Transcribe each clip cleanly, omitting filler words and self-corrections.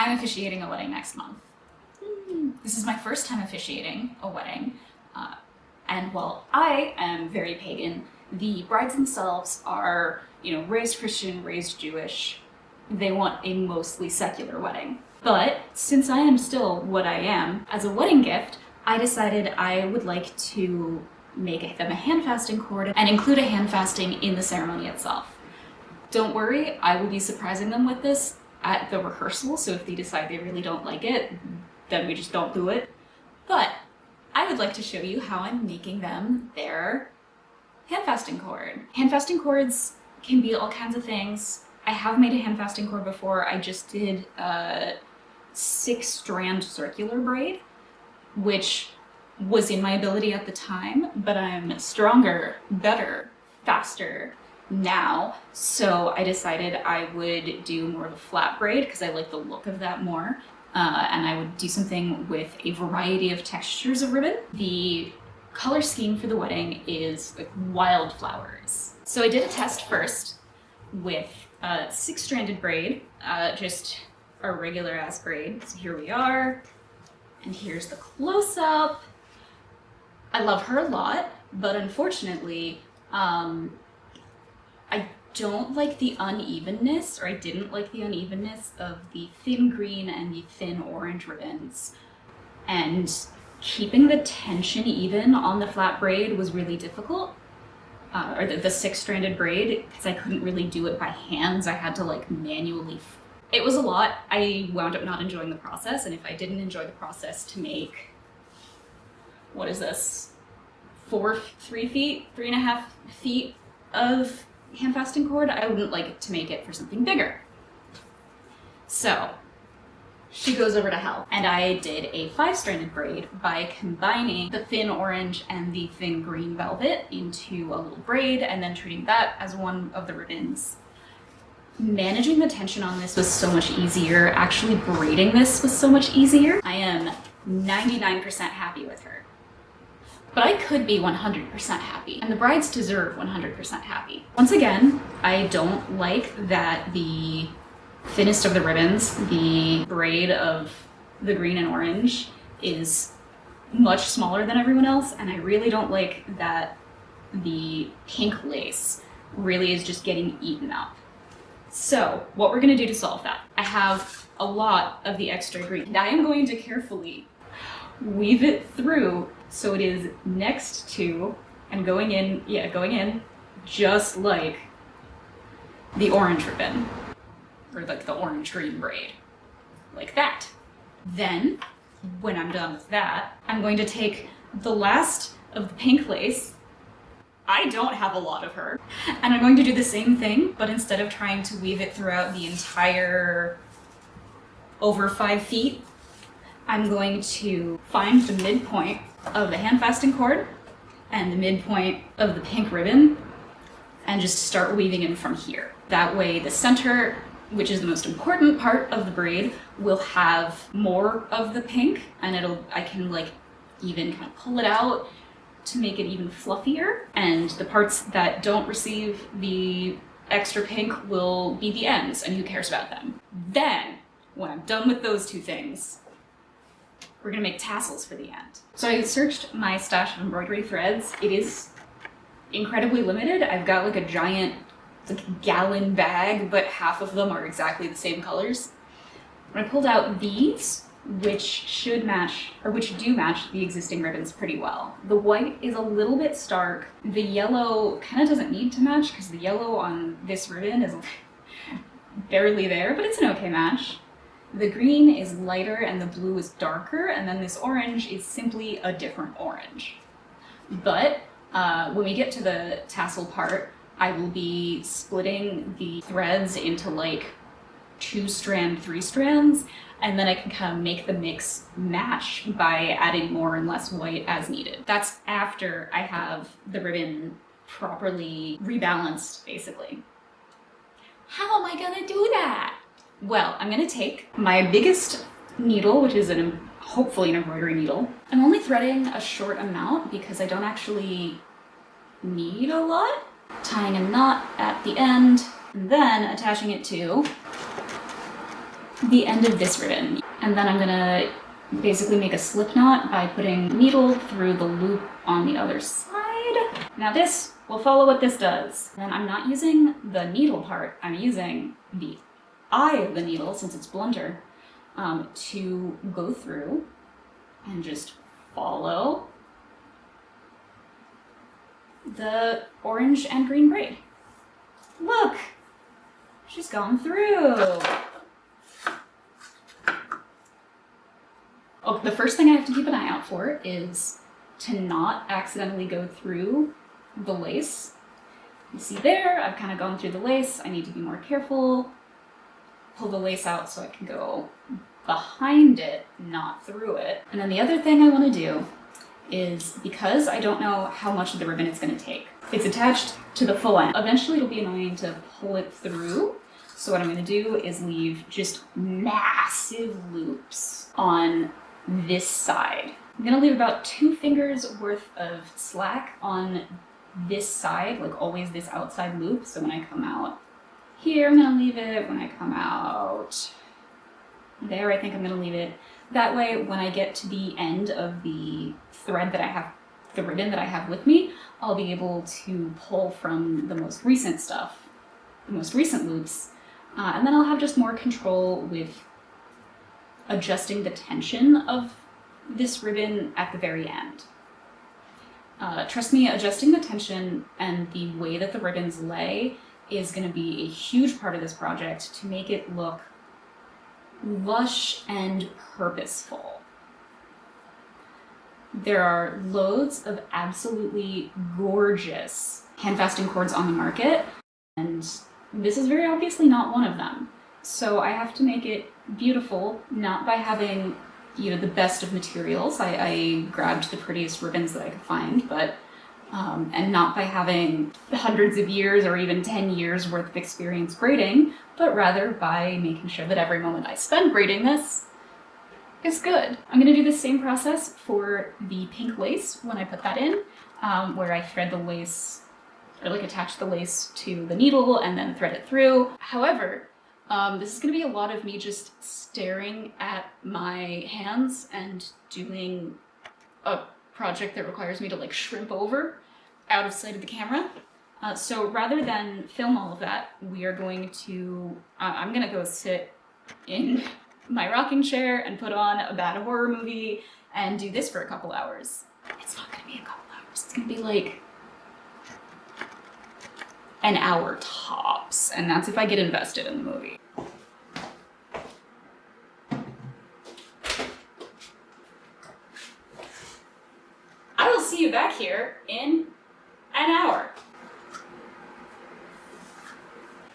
I'm officiating a wedding next month. This is my first time officiating a wedding, and while I am very pagan, the brides themselves are, raised Christian, raised Jewish. They want a mostly secular wedding. But since I am still what I am, as a wedding gift, I decided I would like to make them a handfasting cord and include a handfasting in the ceremony itself. Don't worry, I will be surprising them with this at the rehearsal, so if they decide they really don't like it, then we just don't do it. But I would like to show you how I'm making them their handfasting cord. Handfasting cords can be all kinds of things. I have made a handfasting cord before. I just did a 6-strand circular braid, which was in my ability at the time, but I'm stronger, better, faster now. So I decided I would do more of a flat braid because I like the look of that more. And I would do something with a variety of textures of ribbon. The color scheme for the wedding is like wildflowers. So I did a test first with a 6-stranded braid, just a regular ass braid. So here we are, and here's the close-up. I love her a lot, but unfortunately, I don't like the unevenness, or I didn't like the unevenness of the thin green and the thin orange ribbons. And keeping the tension even on the flat braid was really difficult. Or the 6-stranded braid, because I couldn't really do it by hands. I had to like manually. It was a lot. I wound up not enjoying the process, and if I didn't enjoy the process to make, what is this? 3.5 feet of handfasting cord, I wouldn't like it to make it for something bigger. So she goes over to hell. And I did a 5-stranded braid by combining the thin orange and the thin green velvet into a little braid and then treating that as one of the ribbons. Managing the tension on this was so much easier. Actually braiding this was so much easier. I am 99% happy with her. But I could be 100% happy, and the brides deserve 100% happy. Once again, I don't like that the thinnest of the ribbons, the braid of the green and orange, is much smaller than everyone else, and I really don't like that the pink lace really is just getting eaten up. So what we're gonna do to solve that, I have a lot of the extra green, and I am going to carefully weave it through so it is next to and going in just like the orange ribbon, or like the orange green braid, like that. Then when I'm done with that, I'm going to take the last of the pink lace. I don't have a lot of her, and I'm going to do the same thing, but instead of trying to weave it throughout the entire over 5 feet, I'm going to find the midpoint of the handfasting cord and the midpoint of the pink ribbon and just start weaving in from here. That way the center, which is the most important part of the braid, will have more of the pink, and I can like even kind of pull it out to make it even fluffier. And the parts that don't receive the extra pink will be the ends, and who cares about them? Then, when I'm done with those two things, we're gonna make tassels for the end. So I searched my stash of embroidery threads. It is incredibly limited. I've got like a giant gallon bag, but half of them are exactly the same colors. I pulled out these, which do match the existing ribbons pretty well. The white is a little bit stark. The yellow kind of doesn't need to match because the yellow on this ribbon is barely there, but it's an okay match. The green is lighter and the blue is darker, and then this orange is simply a different orange. But when we get to the tassel part, I will be splitting the threads into like 2-strand, 3 strands, and then I can kind of make the mix match by adding more and less white as needed. That's after I have the ribbon properly rebalanced, basically. How am I gonna do that? Well, I'm gonna take my biggest needle, which is hopefully an embroidery needle. I'm only threading a short amount because I don't actually need a lot. Tying a knot at the end, and then attaching it to the end of this ribbon. And then I'm gonna basically make a slip knot by putting needle through the loop on the other side. Now this will follow what this does. And I'm not using the needle part, I'm using the eye of the needle, since it's blunter, to go through and just follow the orange and green braid. Look, she's gone through. Oh, the first thing I have to keep an eye out for is to not accidentally go through the lace. You see there, I've kind of gone through the lace. I need to be more careful. Pull the lace out so I can go behind it, not through it. And then the other thing I want to do is, because I don't know how much of the ribbon it's going to take, it's attached to the full end. Eventually it'll be annoying to pull it through. So what I'm going to do is leave just massive loops on this side. I'm going to leave about 2 fingers worth of slack on this side, like always this outside loop. So when I come out here, I'm going to leave it. When I come out there, I think I'm going to leave it. That way, when I get to the end of the thread that I have, the ribbon that I have with me, I'll be able to pull from the most recent stuff, the most recent loops, and then I'll have just more control with adjusting the tension of this ribbon at the very end. Trust me, adjusting the tension and the way that the ribbons lay is going to be a huge part of this project to make it look lush and purposeful. There are loads of absolutely gorgeous handfasting cords on the market, and this is very obviously not one of them. So I have to make it beautiful, not by having, you know, the best of materials. I grabbed the prettiest ribbons that I could find, but and not by having hundreds of years or even 10 years worth of experience braiding, but rather by making sure that every moment I spend braiding this is good. I'm going to do the same process for the pink lace when I put that in, where I thread the lace, or like attach the lace to the needle and then thread it through. However, this is going to be a lot of me just staring at my hands and doing a project that requires me to like shrimp over out of sight of the camera. So rather than film all of that, we are going to, I'm going to go sit in my rocking chair and put on a bad horror movie and do this for a couple hours. It's not going to be a couple hours. It's going to be like an hour tops, and that's if I get invested in the movie. I will see you back here in an hour.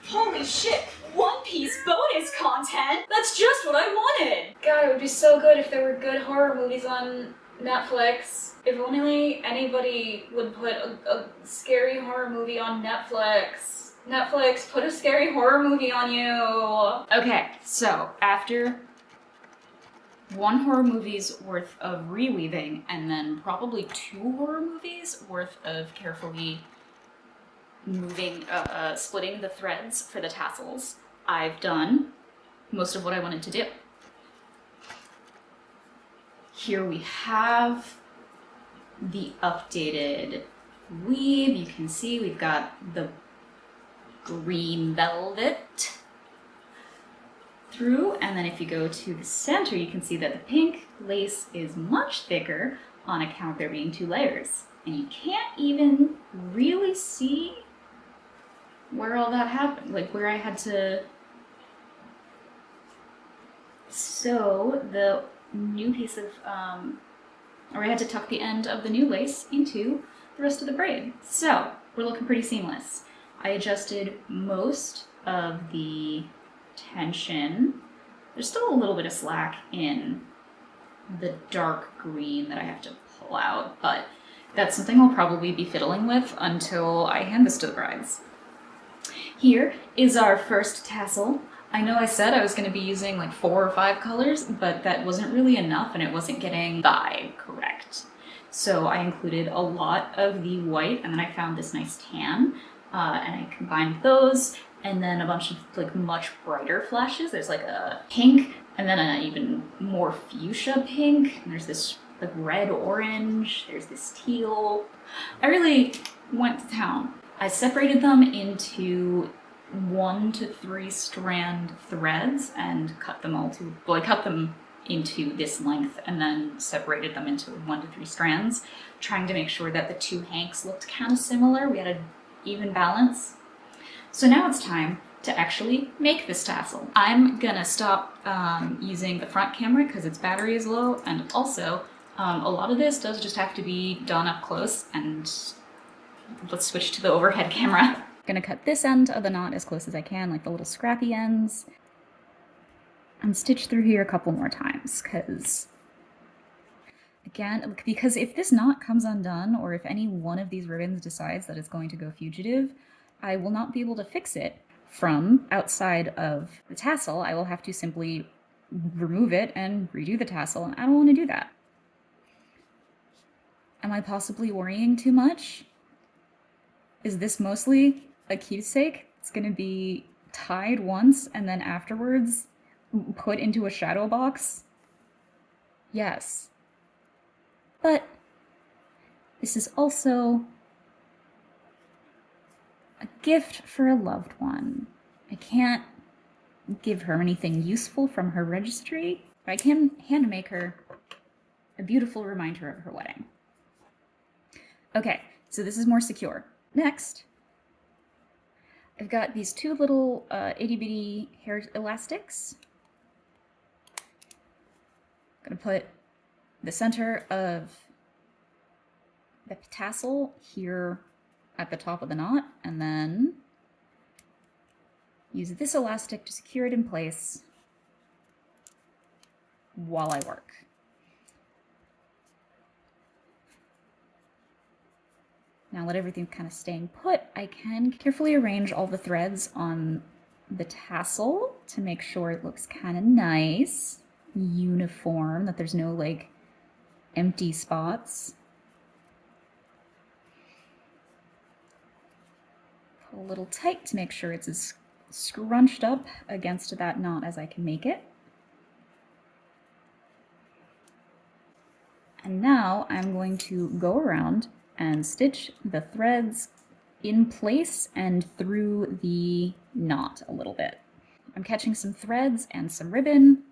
Holy shit, One Piece bonus content? That's just what I wanted! God, it would be so good if there were good horror movies on Netflix. If only anybody would put a scary horror movie on Netflix. Netflix, put a scary horror movie on you! Okay, so after 1 horror movie's worth of reweaving and then probably 2 horror movies worth of carefully moving, splitting the threads for the tassels, I've done most of what I wanted to do. Here we have the updated weave. You can see we've got the green velvet through, and then if you go to the center, you can see that the pink lace is much thicker on account of there being 2 layers. And you can't even really see where all that happened, like where I had to sew the new piece of, or I had to tuck the end of the new lace into the rest of the braid. So we're looking pretty seamless. I adjusted most of the tension. There's still a little bit of slack in the dark green that I have to pull out, but that's something I'll probably be fiddling with until I hand this to the brides. Here is our first tassel. I know I said I was going to be using like 4 or 5 colors, but that wasn't really enough and it wasn't getting the vibe correct. So I included a lot of the white, and then I found this nice tan, and I combined those, and then a bunch of like much brighter flashes. There's like a pink, and then an even more fuchsia pink, and there's this like red orange, there's this teal. I really went to town. I separated them into 1 to 3 strand threads and cut them all to, well, I cut them into this length and then separated them into 1 to 3 strands, trying to make sure that the two hanks looked kind of similar. We had an even balance. So now it's time to actually make this tassel. I'm gonna stop using the front camera because its battery is low, and also a lot of this does just have to be done up close, and let's switch to the overhead camera. I'm gonna cut this end of the knot as close as I can, like the little scrappy ends, and stitch through here a couple more times, because if this knot comes undone, or if any one of these ribbons decides that it's going to go fugitive, I will not be able to fix it from outside of the tassel. I will have to simply remove it and redo the tassel, and I don't want to do that. Am I possibly worrying too much? Is this mostly a keepsake? It's going to be tied once and then afterwards put into a shadow box? Yes. But this is also a gift for a loved one. I can't give her anything useful from her registry, but I can hand make her a beautiful reminder of her wedding. Okay, so this is more secure. Next, I've got these two little itty bitty hair elastics. I'm gonna put the center of the tassel here at the top of the knot, and then use this elastic to secure it in place while I work. Now let everything kind of staying put, I can carefully arrange all the threads on the tassel to make sure it looks kind of nice, uniform, that there's no like empty spots. Pull a little tight to make sure it's as scrunched up against that knot as I can make it. And now I'm going to go around and stitch the threads in place and through the knot a little bit. I'm catching some threads and some ribbon,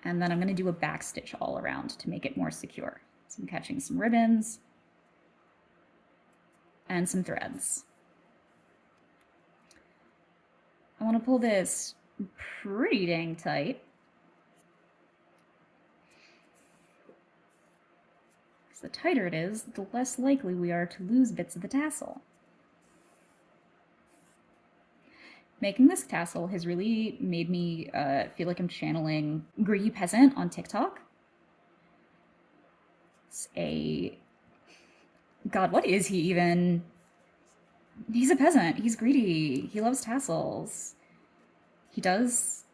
and then I'm going to do a back stitch all around to make it more secure. So I'm catching some ribbons and some threads. I want to pull this pretty dang tight. The tighter it is, the less likely we are to lose bits of the tassel. Making this tassel has really made me feel like I'm channeling Greedy Peasant on TikTok. God, what is he even? He's a peasant. He's greedy. He loves tassels. He does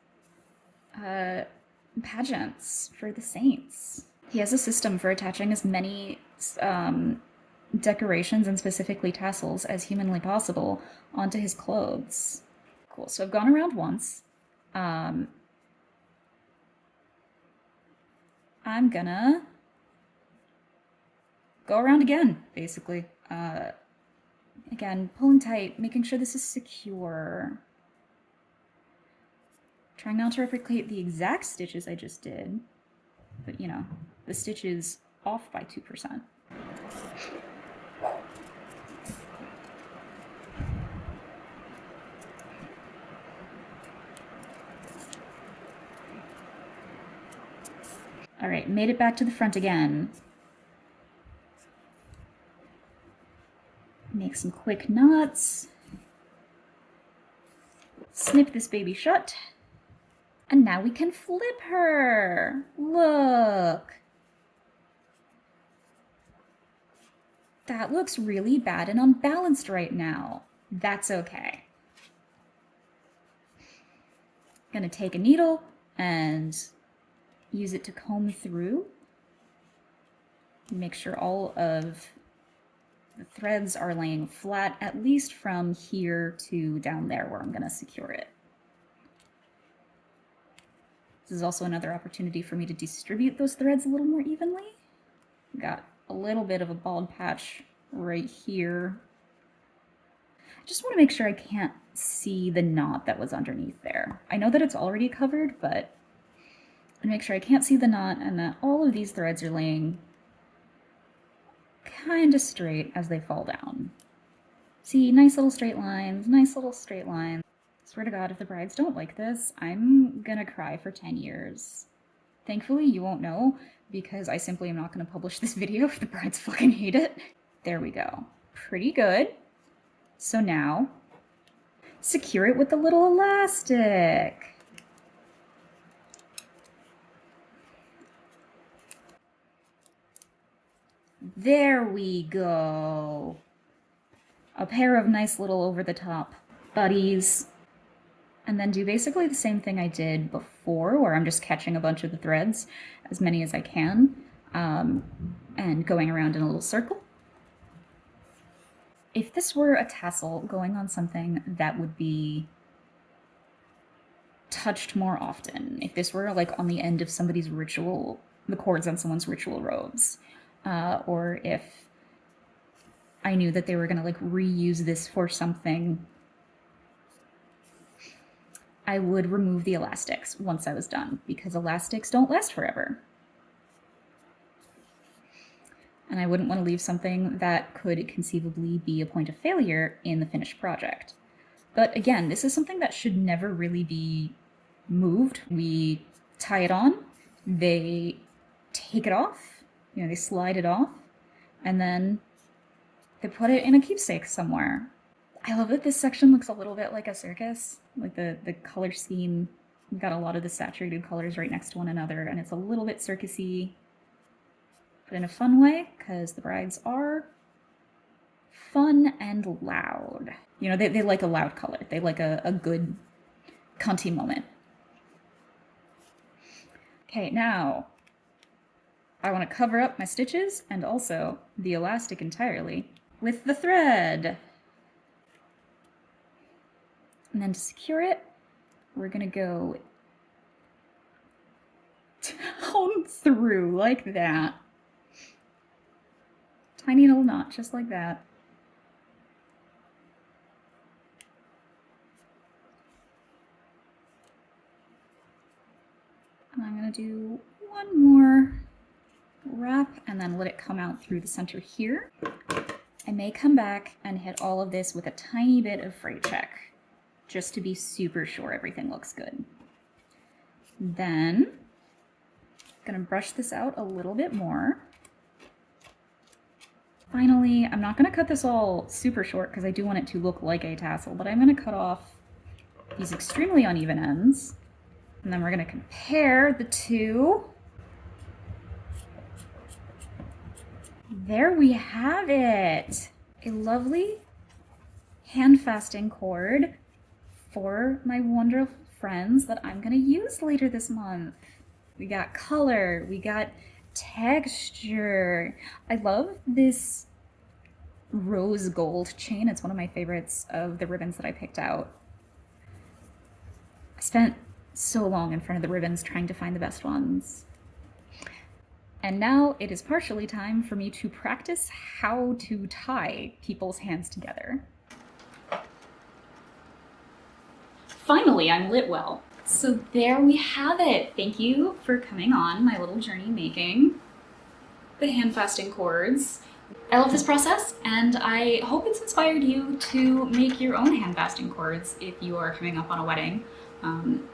pageants for the saints. He has a system for attaching as many decorations and specifically tassels as humanly possible onto his clothes. Cool, so I've gone around once. I'm gonna go around again, basically. Again, pulling tight, making sure this is secure. Trying not to replicate the exact stitches I just did, but you know, the stitch is off by 2%. All right, made it back to the front again. Make some quick knots. Snip this baby shut. And now we can flip her. Look. That looks really bad and unbalanced right now. That's okay. I'm gonna take a needle and use it to comb through. Make sure all of The threads are laying flat, at least from here to down there where I'm gonna secure it. This is also another opportunity for me to distribute those threads a little more evenly. Got a little bit of a bald patch right here. I just want to make sure I can't see the knot that was underneath there. I know that it's already covered, but I make sure I can't see the knot and that all of these threads are laying kind of straight as they fall down. See, nice little straight lines, nice little straight lines. Swear to God, if the brides don't like this, I'm gonna cry for 10 years. Thankfully, you won't know, because I simply am not gonna publish this video if the brides fucking hate it. There we go. Pretty good. So now, secure it with a little elastic. There we go. A pair of nice little over-the-top buddies. And then do basically the same thing I did before, where I'm just catching a bunch of the threads, as many as I can, and going around in a little circle. If this were a tassel going on something that would be touched more often, if this were like on the end of somebody's ritual, the cords on someone's ritual robes, or if I knew that they were gonna like reuse this for something, I would remove the elastics once I was done, because elastics don't last forever. And I wouldn't want to leave something that could conceivably be a point of failure in the finished project. But again, this is something that should never really be moved. We tie it on, they take it off, you know, they slide it off, and then they put it in a keepsake somewhere. I love that this section looks a little bit like a circus, like the color scheme. We've got a lot of the saturated colors right next to one another, and it's a little bit circusy, but in a fun way, because the brides are fun and loud. You know, they like a loud color. They like a good cunty moment. Okay, now I want to cover up my stitches and also the elastic entirely with the thread. And then to secure it, we're gonna go down through like that. Tiny little knot, just like that. And I'm gonna do one more wrap and then let it come out through the center here. I may come back and hit all of this with a tiny bit of fray check, just to be super sure everything looks good. Then, I'm gonna brush this out a little bit more. Finally, I'm not gonna cut this all super short because I do want it to look like a tassel, but I'm gonna cut off these extremely uneven ends. And then we're gonna compare the two. There we have it. A lovely handfasting cord for my wonderful friends that I'm gonna use later this month. We got color, we got texture. I love this rose gold chain. It's one of my favorites of the ribbons that I picked out. I spent so long in front of the ribbons trying to find the best ones. And now it is partially time for me to practice how to tie people's hands together. Finally, I'm lit well. So there we have it. Thank you for coming on my little journey making the handfasting cords. I love this process, and I hope it's inspired you to make your own handfasting cords if you are coming up on a wedding,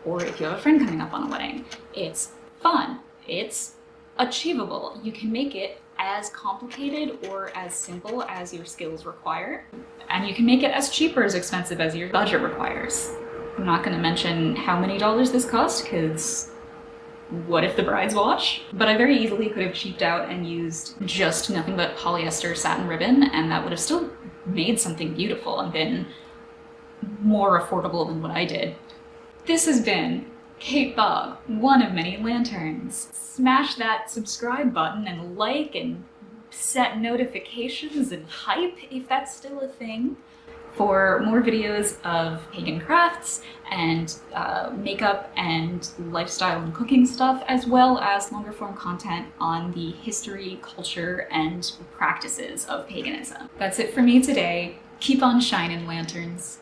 or if you have a friend coming up on a wedding. It's fun. It's achievable. You can make it as complicated or as simple as your skills require, and you can make it as cheap or as expensive as your budget requires. I'm not going to mention how many dollars this cost, because what if the brides watch? But I very easily could have cheaped out and used just nothing but polyester satin ribbon, and that would have still made something beautiful and been more affordable than what I did. This has been Kate Bog, one of many lanterns. Smash that subscribe button and like and set notifications and hype, if that's still a thing, for more videos of pagan crafts and makeup and lifestyle and cooking stuff, as well as longer form content on the history, culture, and practices of paganism. That's it for me today. Keep on shining, lanterns.